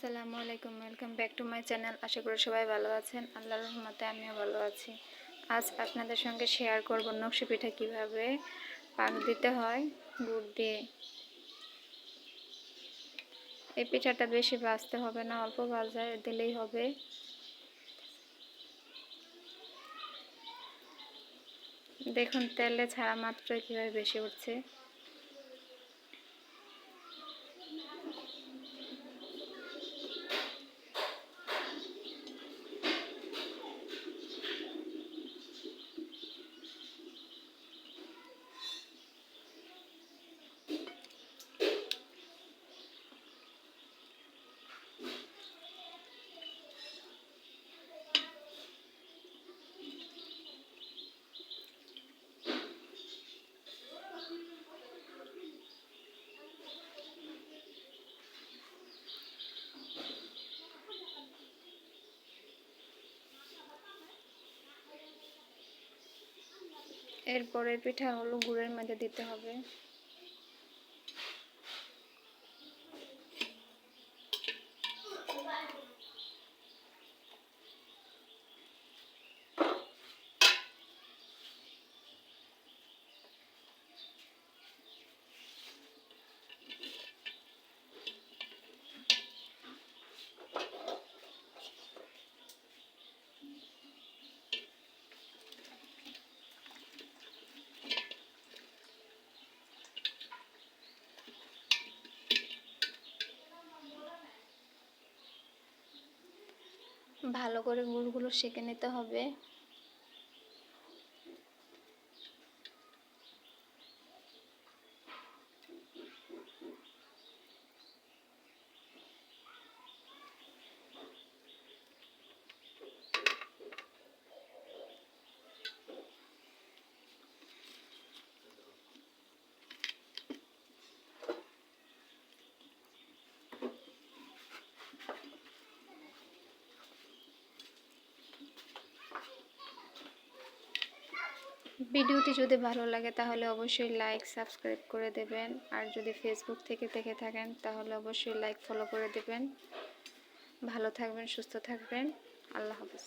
আসসালামু আলাইকুম, welcome back to my channel. আশা করি সবাই ভালো আছেন। আল্লাহর রহমতে আমিও ভালো আছি। আজ আপনাদের সঙ্গে শেয়ার করব নকশি পিঠা কীভাবে পাক দিতে হয় গুড় দিয়ে। এই পিঠাটা বেশি ভাজতে হবে না, অল্প ভাজা দিলেই হবে। দেখুন তেলে ছাড়া মাত্রই কীভাবে বেশি উঠছে। এরপরে পিঠাগুলো গুড়ের মধ্যে দিতে হবে। ভালো করে গুড়গুলো সেঁকে নিতে হবে। ভিডিওটি যদি ভালো লাগে তাহলে অবশ্যই লাইক সাবস্ক্রাইব করে দেবেন। আর যদি ফেসবুক থেকে দেখে থাকেন তাহলে অবশ্যই লাইক ফলো করে দেবেন। ভালো থাকবেন, সুস্থ থাকবেন। আল্লাহ হাফেজ।